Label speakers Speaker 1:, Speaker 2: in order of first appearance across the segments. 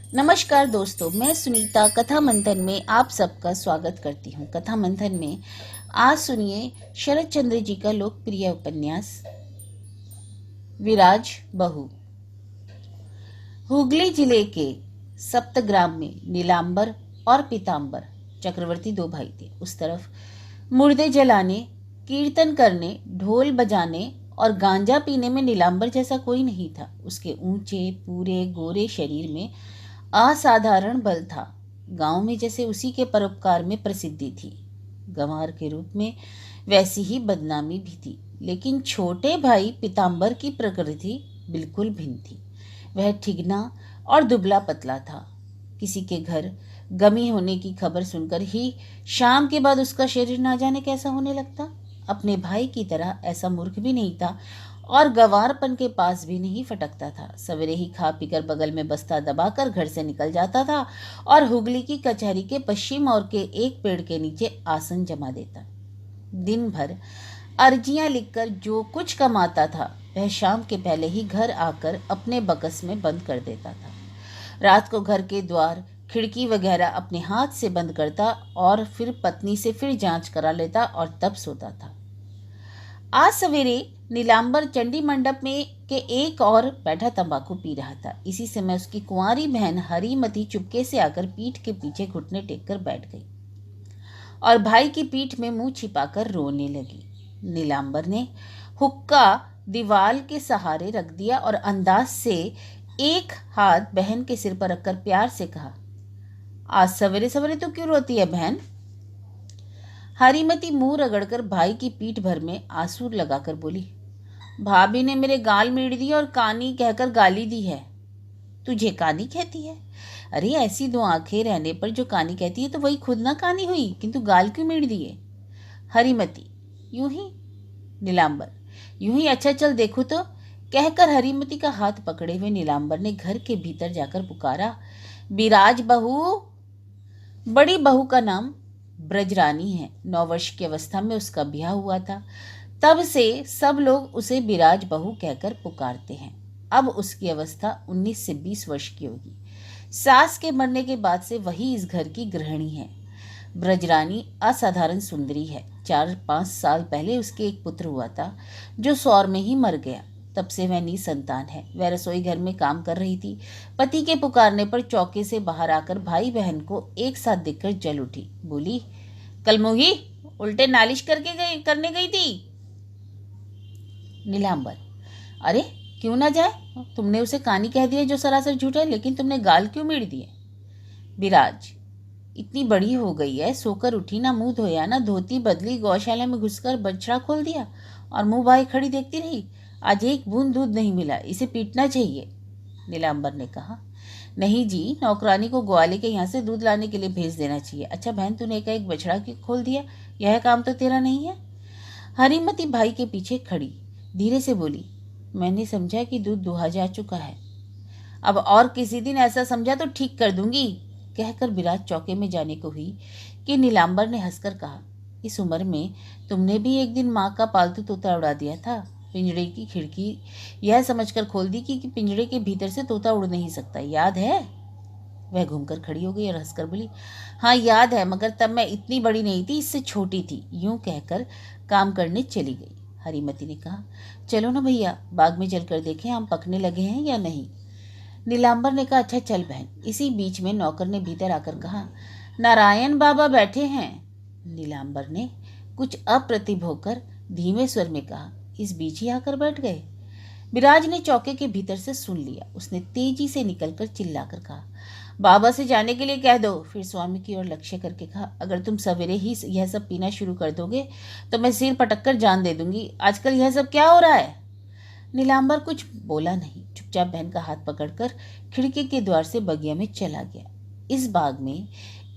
Speaker 1: नमस्कार दोस्तों, मैं सुनीता कथा मंथन में आप सबका स्वागत करती हूँ। कथा मंथन में आज सुनिए शरद चंद्र जी का लोकप्रिय उपन्यास विराज बहू। हुगली जिले के सप्तग्राम में नीलांबर और पीतांबर चक्रवर्ती दो भाई थे। उस तरफ मुर्दे जलाने, कीर्तन करने, ढोल बजाने और गांजा पीने में नीलांबर जैसा कोई नहीं था। उसके ऊंचे पूरे गोरे शरीर में असाधारण बल था। गांव में जैसे उसी के परोपकार में प्रसिद्धि थी, गंवार के रूप में वैसी ही बदनामी भी थी। लेकिन छोटे भाई पीतांबर की प्रकृति बिल्कुल भिन्न थी। वह ठिगना और दुबला पतला था। किसी के घर गमी होने की खबर सुनकर ही शाम के बाद उसका शरीर ना जाने कैसा होने लगता। अपने भाई की तरह ऐसा मूर्ख भी नहीं था और गंवारपन के पास भी नहीं फटकता था। सवेरे ही खा पीकर बगल में बस्ता दबाकर घर से निकल जाता था और हुगली की कचहरी के पश्चिम ओर के एक पेड़ के नीचे आसन जमा देता। दिन भर अर्जियां लिखकर जो कुछ कमाता था वह शाम के पहले ही घर आकर अपने बकस में बंद कर देता था। रात को घर के द्वार खिड़की वगैरह अपने हाथ से बंद करता और फिर पत्नी से फिर जांच करा लेता और तब सोता था। आज सवेरे नीलांबर चंडी मंडप में के एक और बैठा तंबाकू पी रहा था। इसी समय उसकी कुंवारी बहन हरीमती चुपके से आकर पीठ के पीछे घुटने टेक कर बैठ गई और भाई की पीठ में मुंह छिपाकर रोने लगी। नीलांबर ने हुक्का दीवाल के सहारे रख दिया और अंदाज से एक हाथ बहन के सिर पर रखकर प्यार से कहा, आज सवेरे सवेरे तो क्यों रोती है बहन? हरीमती मुंह रगड़कर भाई की पीठ भर में आंसू लगाकर बोली, भाभी ने मेरे गाल मीड़ दी और कानी कहकर गाली दी है। तुझे कानी कहती है? अरे ऐसी दो आंखें रहने पर जो कानी कहती है तो वही खुद ना कानी हुई, किंतु गाल क्यों मीड़ दिए? हरीमती, यूं ही। नीलांबर, यूं ही? अच्छा चल देखो तो। कहकर हरीमती का हाथ पकड़े हुए नीलांबर ने घर के भीतर जाकर पुकारा, बिराज बहू। बड़ी बहू का नाम ब्रजरानी है। 9 वर्ष की अवस्था में उसका ब्याह हुआ था। तब से सब लोग उसे बिराज बहू कहकर पुकारते हैं। अब उसकी अवस्था 19 से 20 वर्ष की होगी। सास के मरने के बाद से वही इस घर की गृहिणी है। ब्रजरानी असाधारण सुंदरी है। 4-5 साल पहले उसके एक पुत्र हुआ था जो सौर में ही मर गया। तब से वह निसंतान है। वह रसोई घर में काम कर रही थी। पति के पुकारने पर चौके से बाहर आकर भाई बहन को एक साथ देखकर जल उठी। बोली, कल मुही उल्टे नालिश करने गई थी। नीलांबर, अरे क्यों ना जाए? तुमने उसे कानी कह दिया जो सरासर झूठ है, लेकिन तुमने गाल क्यों मीड़ दिए? बिराज, इतनी बड़ी हो गई है, सोकर उठी, ना मुंह धोया ना धोती बदली, गौशाला में घुसकर बछड़ा खोल दिया और मुंह भाई खड़ी देखती रही। आज एक बूंद दूध नहीं मिला, इसे पीटना चाहिए। नीलांबर ने कहा, नहीं जी, नौकरानी को ग्वाले के यहाँ से दूध लाने के लिए भेज देना चाहिए। अच्छा बहन, तूने एक बछड़ा क्यों खोल दिया? यह काम तो तेरा नहीं है। हरीमती भाई के पीछे खड़ी धीरे से बोली, मैंने समझा कि दूध दुहा जा चुका है। अब और किसी दिन ऐसा समझा तो ठीक कर दूंगी। कहकर बिराज चौके में जाने को हुई कि नीलांबर ने हंसकर कहा, इस उम्र में तुमने भी एक दिन माँ का पालतू तोता उड़ा दिया था। पिंजड़े की खिड़की यह समझकर खोल दी कि पिंजड़े के भीतर से तोता उड़ नहीं सकता, याद है? वह घूमकर खड़ी हो गई और हंसकर बोली, हाँ याद है, मगर तब मैं इतनी बड़ी नहीं थी, इससे छोटी थी। यूं कहकर काम करने चली गई। हरीमती ने कहा, चलो ना भैया, बाग में चलकर देखें आम पकने लगे हैं या नहीं। नीलांबर ने कहा, अच्छा चल बहन। इसी बीच में नौकर ने भीतर आकर कहा, नारायण बाबा बैठे हैं। नीलांबर ने कुछ अप्रतिभ होकर धीमे स्वर में कहा, इस बीच ही आकर बैठ गए? बिराज ने चौके के भीतर से सुन लिया। उसने तेजी से निकलकर चिल्लाकर कहा, बाबा से जाने के लिए कह दो। फिर स्वामी की ओर लक्ष्य करके कहा, अगर तुम सवेरे ही यह सब पीना शुरू कर दोगे तो मैं सिर पटक कर जान दे दूंगी। आजकल यह सब क्या हो रहा है? नीलांबर कुछ बोला नहीं, चुपचाप बहन का हाथ पकड़कर खिड़की के द्वार से बगिया में चला गया। इस बाग में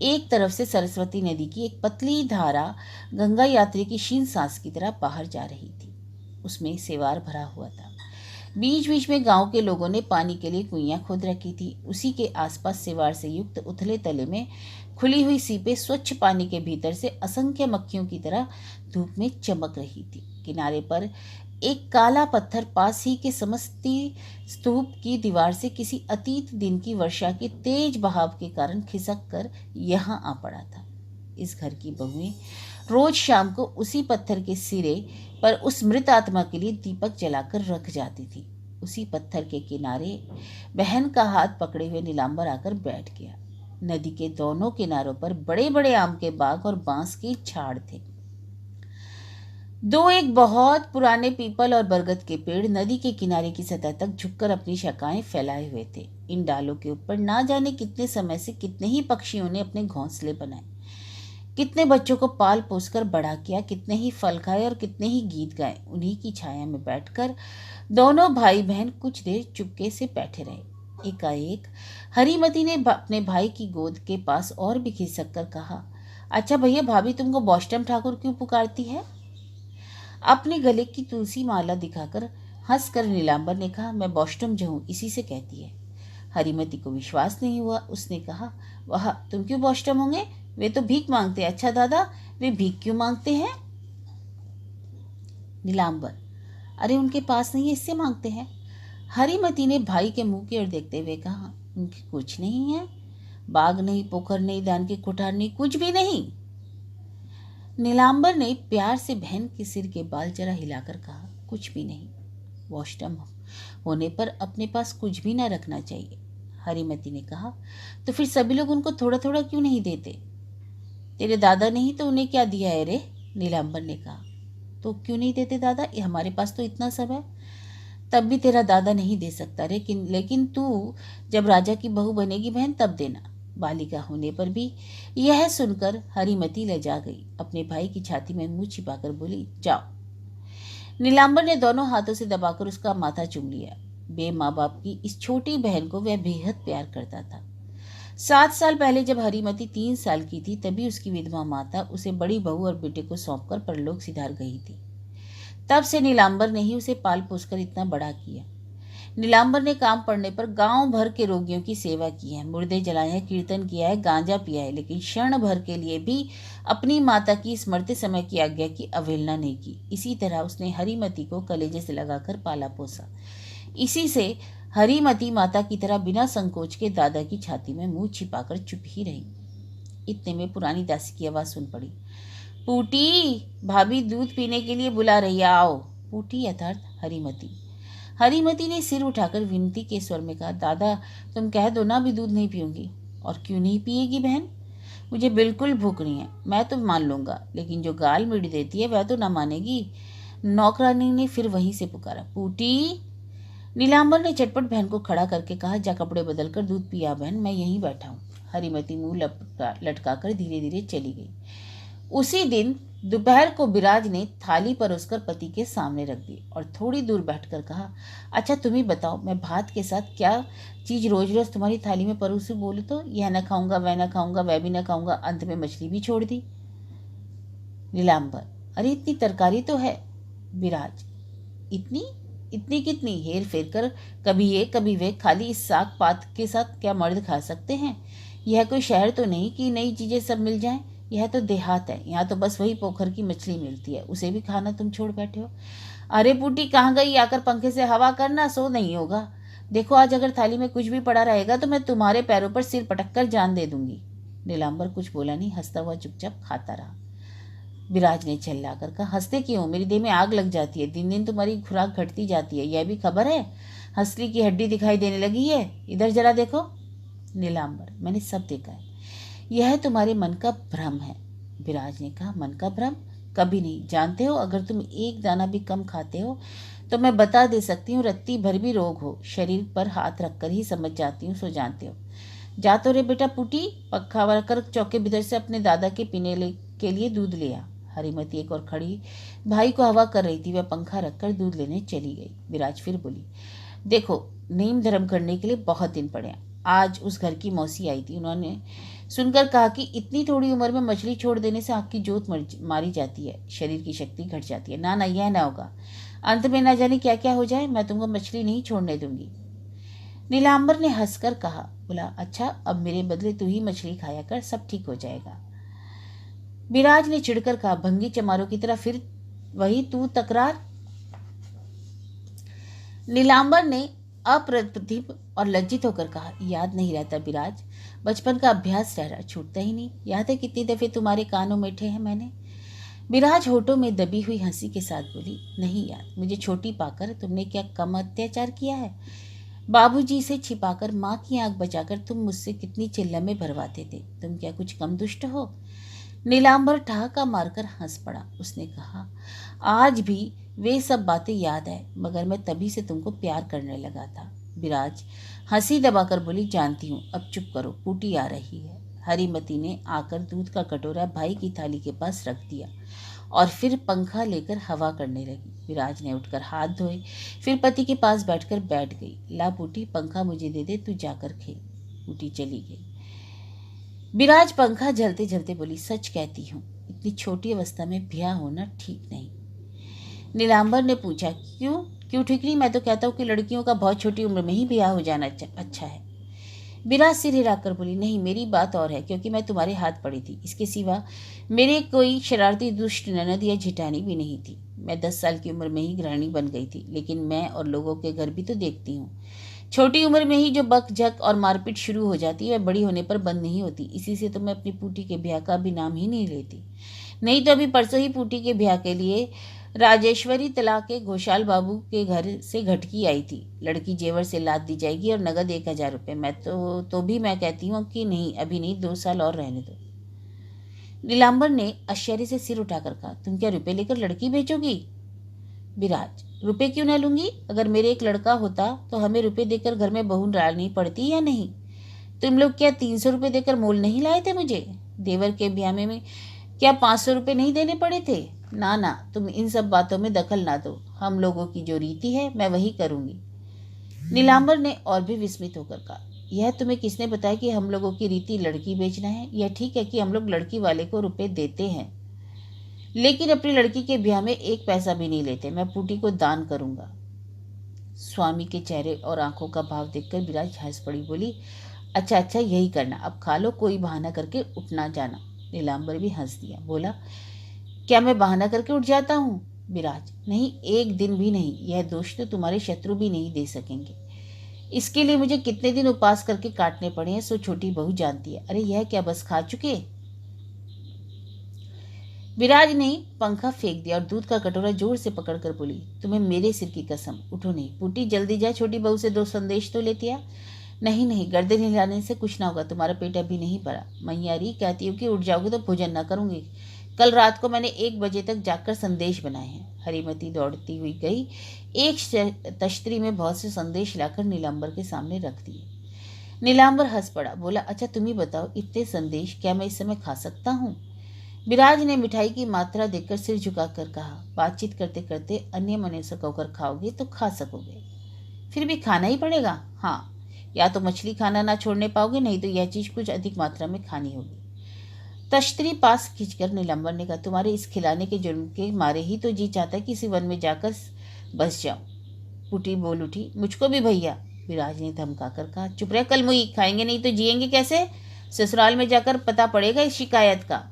Speaker 1: एक तरफ से सरस्वती नदी की एक पतली धारा गंगा यात्री की क्षीण सांस की तरह बाहर जा रही थी। उसमें सेवार भरा हुआ था। बीच बीच में गांव के लोगों ने पानी के लिए कुइयां खोद रखी थी। उसी के आसपास सेवार से युक्त उथले तले में खुली हुई सीपें स्वच्छ पानी के भीतर से असंख्य मक्खियों की तरह धूप में चमक रही थी। किनारे पर एक काला पत्थर पास ही के समस्ती स्तूप की दीवार से किसी अतीत दिन की वर्षा के तेज बहाव के कारण खिसक कर यहाँ आ पड़ा था। इस घर की बहुएं रोज शाम को उसी पत्थर के सिरे पर उस मृत आत्मा के लिए दीपक जलाकर रख जाती थी। उसी पत्थर के किनारे बहन का हाथ पकड़े हुए नीलांबर आकर बैठ गया। नदी के दोनों किनारों पर बड़े बड़े आम के बाग और बांस की झाड़ थे। दो एक बहुत पुराने पीपल और बरगद के पेड़ नदी के किनारे की सतह तक झुककर अपनी शाखाएं फैलाए हुए थे। इन डालों के ऊपर ना जाने कितने समय से कितने ही पक्षियों ने अपने घोंसले बनाए, कितने बच्चों को पाल पोसकर बड़ा किया, कितने ही फल खाए और कितने ही गीत गाए। उन्हीं की छाया में बैठकर दोनों भाई बहन कुछ देर चुपके से बैठे रहे। एकाएक हरीमती ने अपने भाई की गोद के पास और भी खिसक कर कहा, अच्छा भैया, भाभी तुमको बौष्टम ठाकुर क्यों पुकारती है? अपने गले की तुलसी माला दिखाकर हंसकर नीलांबर ने कहा, मैं बौष्टम जो हूँ इसी से कहती है। हरीमती को विश्वास नहीं हुआ। उसने कहा, वाह, तुम क्यों बौष्टम होंगे? वे तो भीख मांगते हैं। अच्छा दादा, वे भीख क्यों मांगते हैं? नीलांबर, अरे उनके पास नहीं है इससे मांगते हैं। हरीमती ने भाई के मुंह की ओर देखते हुए कहा, उनके कुछ नहीं है, बाग नहीं, पोखर नहीं, दान की कुठार नहीं, कुछ भी नहीं। नीलांबर ने प्यार से बहन के सिर के बाल जरा हिलाकर कहा, कुछ भी नहीं। वॉशडम होने पर अपने पास कुछ भी ना रखना चाहिए। हरीमती ने कहा, तो फिर सभी लोग उनको थोड़ा थोड़ा क्यों नहीं देते? तेरे दादा नहीं तो उन्हें क्या दिया है रे? नीलांबर ने कहा। तो क्यों नहीं देते दादा? हमारे पास तो इतना सब है। तब भी तेरा दादा नहीं दे सकता रे, लेकिन तू जब राजा की बहू बनेगी बहन, तब देना। बालिका होने पर भी यह सुनकर हरीमती लजा गई। अपने भाई की छाती में मुंह छिपाकर बोली, जाओ। नीलांबर ने दोनों हाथों से दबाकर उसका माथा चूम लिया। बे माँ बाप की इस छोटी बहन को वह बेहद प्यार करता था। 7 साल पहले जब हरीमती 3 साल की थी, तभी उसकी विधवा माता उसे बड़ी बहू और बेटे को सौंपकर परलोक सिधार गई थी। तब से नीलांबर ने ही उसे पाल पोसकर इतना बड़ा किया। नीलांबर ने काम पड़ने पर गांव भर के रोगियों की सेवा की है, मुर्दे जलाए हैं, कीर्तन किया है, गांजा पिया है, लेकिन क्षण भर के लिए भी अपनी माता की स्मृति समय की आज्ञा की अवहेलना नहीं की। इसी तरह उसने हरीमती को कलेजे से लगाकर पाला पोसा। इसी से हरीमती माता की तरह बिना संकोच के दादा की छाती में मुंह छिपाकर चुप ही रही। इतने में पुरानी दासी की आवाज सुन पड़ी, पूटी, भाभी दूध पीने के लिए बुला रही है, आओ। पूटी अर्थात हरीमती। हरीमती ने सिर उठाकर विनती के स्वर में कहा, दादा तुम कह दो ना, भी दूध नहीं पीऊंगी। और क्यों नहीं पिएगी बहन? मुझे बिल्कुल भूख नहीं है। मैं तो मान लूंगा, लेकिन जो गाल मीठ देती है वह तो ना मानेगी। नौकरानी ने फिर वहीं से पुकारा, पूटी। नीलांबर ने चटपट बहन को खड़ा करके कहा, जा कपड़े बदल कर दूध पिया बहन, मैं यहीं बैठा हूँ। हरीमती मुंह लटकाकर धीरे धीरे चली गई। उसी दिन दोपहर को बिराज ने थाली परोसकर पति के सामने रख दी और थोड़ी दूर बैठकर कहा, अच्छा तुम ही बताओ, मैं भात के साथ क्या चीज रोज रोज तुम्हारी थाली में परोसूं? बोलूं तो यह न खाऊंगा, वह न खाऊंगा, वह भी न खाऊंगा, अंत में मछली भी छोड़ दी। नीलांबर, अरे इतनी तरकारी तो है। बिराज, इतनी इतनी कितनी? हेर फेर कर कभी ये कभी वे, खाली इस साग पात के साथ क्या मर्द खा सकते हैं? यह कोई शहर तो नहीं कि नई चीजें सब मिल जाएं। यह तो देहात है, यहाँ तो बस वही पोखर की मछली मिलती है, उसे भी खाना तुम छोड़ बैठे हो। अरे बूटी, कहाँ गई? आकर पंखे से हवा करना, सो नहीं होगा। देखो आज अगर थाली में कुछ भी पड़ा रहेगा तो मैं तुम्हारे पैरों पर सिर पटक कर जान दे दूंगी। नीलांबर कुछ बोला नहीं, हंसता हुआ चुपचाप खाता रहा। विराज ने चिल्लाकर कहा, हंसते क्यों? मेरी देह में आग लग जाती है, दिन दिन तुम्हारी खुराक घटती जाती है, यह भी खबर है? हंसली की हड्डी दिखाई देने लगी है, इधर जरा देखो। नीलांबर, मैंने सब देखा है, यह तुम्हारे मन का भ्रम है। विराज ने कहा, मन का भ्रम? कभी नहीं। जानते हो, अगर तुम एक दाना भी कम खाते हो तो मैं बता दे सकती हूँ, रत्ती भर भी रोग हो, शरीर पर हाथ रखकर ही समझ जाती हूँ, सो जानते हो। जा तो रे बेटा पूटी, पक्का कर चौके भीतर से अपने दादा के पीने के लिए दूध लिया। हरीमती एक और खड़ी भाई को हवा कर रही थी, वह पंखा रखकर दूध लेने चली गई। विराज फिर बोली, देखो नेम धर्म करने के लिए बहुत दिन पड़े। आज उस घर की मौसी आई थी, उन्होंने सुनकर कहा कि इतनी थोड़ी उम्र में मछली छोड़ देने से आँख की जोत मारी जाती है, शरीर की शक्ति घट जाती है। ना ना, यह ना होगा, अंत में ना जाने क्या क्या हो जाए, मैं तुमको मछली नहीं छोड़ने दूंगी। नीलांबर ने हंसकर कहा, बोला, अच्छा अब मेरे बदले तू ही मछली खाया कर, सब ठीक हो जाएगा। विराज ने चिढ़कर कहा, भंगी चमारों की तरह फिर वही तू तकरार। नीलांबर ने अप्रतिभ और लज्जित होकर कहा, याद नहीं रहता विराज, बचपन का अभ्यास ठहरा, छूटता ही नहीं। याद है कितनी दफे तुम्हारे कानों में ठे हैं मैंने? विराज होठों में दबी हुई हंसी के साथ बोली, नहीं याद। मुझे छोटी पाकर तुमने क्या कम अत्याचार किया है? बाबूजी से छिपाकर माँ की आंख बचाकर तुम मुझसे कितनी चिल्लमें भरवाते थे। तुम क्या कुछ कम दुष्ट हो? नीलांबर ठहाका मारकर हंस पड़ा। उसने कहा, आज भी वे सब बातें याद है, मगर मैं तभी से तुमको प्यार करने लगा था। विराज हंसी दबाकर बोली, जानती हूँ, अब चुप करो, पूटी आ रही है। हरीमती ने आकर दूध का कटोरा भाई की थाली के पास रख दिया और फिर पंखा लेकर हवा करने लगी। विराज ने उठकर हाथ धोए, फिर पति के पास बैठ गई। ला पूटी, पंखा मुझे दे दे, तू जाकर खे। पूटी चली गई। विराज पंखा झलते झलते बोली, सच कहती हूँ, इतनी छोटी अवस्था में ब्याह होना ठीक नहीं। नीलांबर ने पूछा, क्यों क्यों ठीक नहीं? मैं तो कहता हूँ कि लड़कियों का बहुत छोटी उम्र में ही ब्याह हो जाना अच्छा है। विराज सिर हिलाकर बोली, नहीं, मेरी बात और है, क्योंकि मैं तुम्हारे हाथ पड़ी थी। इसके सिवा मेरे कोई शरारती दुष्ट ननद या जिठानी भी नहीं थी। मैं 10 साल की उम्र में ही गृहिणी बन गई थी, लेकिन मैं और लोगों के घर भी तो देखती हूँ। छोटी उम्र में ही जो बक झक और मारपीट शुरू हो जाती है, वह बड़ी होने पर बंद नहीं होती। इसी से तो मैं अपनी पूटी के ब्याह का भी नाम ही नहीं लेती। नहीं तो अभी परसों ही पूटी के ब्याह के लिए राजेश्वरी तला के घोषाल बाबू के घर से घटकी आई थी। लड़की जेवर से लाद दी जाएगी और नगद 1000 रुपये। मैं तो भी मैं कहती हूँ कि नहीं, अभी नहीं, 2 साल और रहने दो। नीलांबर ने आश्चर्य से सिर उठाकर कहा, तुम क्या रुपए लेकर लड़की भेजोगी? विराज, रुपए क्यों ना लूंगी? अगर मेरे एक लड़का होता तो हमें रुपए देकर घर में बहू डालनी पड़ती या नहीं? तुम लोग क्या 300 रुपये देकर मोल नहीं लाए थे मुझे? देवर के ब्याह में क्या 500 रुपये नहीं देने पड़े थे? ना ना, तुम इन सब बातों में दखल ना दो। हम लोगों की जो रीति है मैं वही करूंगी। नीलांबर ने और भी विस्मित होकर कहा, यह तुम्हें किसने बताया कि हम लोगों की रीति लड़की बेचना है? यह ठीक है कि हम लोग लड़की वाले को रुपए देते हैं, लेकिन अपनी लड़की के ब्याह में 1 पैसा भी नहीं लेते। मैं पूटी को दान करूंगा। स्वामी के चेहरे और आंखों का भाव देखकर विराज हंस पड़ी। बोली, अच्छा अच्छा, यही करना, अब खा लो, कोई बहाना करके उठना जाना। नीलांबर भी हंस दिया, बोला, क्या मैं बहाना करके उठ जाता हूँ? विराज, नहीं, एक दिन भी नहीं। यह दोष तो तुम्हारे शत्रु भी नहीं दे सकेंगे। इसके लिए मुझे कितने दिन उपवास करके काटने पड़े हैं, सो छोटी बहू जानती है। अरे यह क्या बस खा चुके? विराज ने पंखा फेंक दिया और दूध का कटोरा जोर से पकड़कर बोली, तुम्हें मेरे सिर की कसम, उठो नहीं। पूटी जल्दी जा, छोटी बहू से 2 संदेश तो लेती आ। नहीं नहीं, गर्दन हिलाने से कुछ ना होगा, तुम्हारा पेट अभी नहीं भरा। मैयारी, कहती हूँ कि उठ जाओगे तो भोजन ना करूंगी। कल रात को मैंने 1 बजे तक जाकर संदेश बनाए हैं। हरीमती दौड़ती हुई गई, एक तश्तरी में बहुत से संदेश लाकर नीलांबर के सामने रख दिए। नीलांबर हंस पड़ा, बोला, अच्छा तुम ही बताओ, इतने संदेश क्या मैं इस समय खा सकता हूँ? विराज ने मिठाई की मात्रा देखकर सिर झुकाकर कहा, बातचीत करते करते अन्य मनुष्य होकर खाओगे तो खा सकोगे, फिर भी खाना ही पड़ेगा। हाँ, या तो मछली खाना ना छोड़ने पाओगे, नहीं तो यह चीज कुछ अधिक मात्रा में खानी होगी। तश्तरी पास खींचकर नीलांबर ने कहा, तुम्हारे इस खिलाने के जुर्म के मारे ही तो जी चाहता है किसी वन में जाकर बस जाऊं। पुटी बोल उठी, मुझको भी भैया। विराज ने धमका कर कहा, चुप रह कल मुई, खाएंगे नहीं तो जिएंगे कैसे? ससुराल में जाकर पता पड़ेगा इस शिकायत का।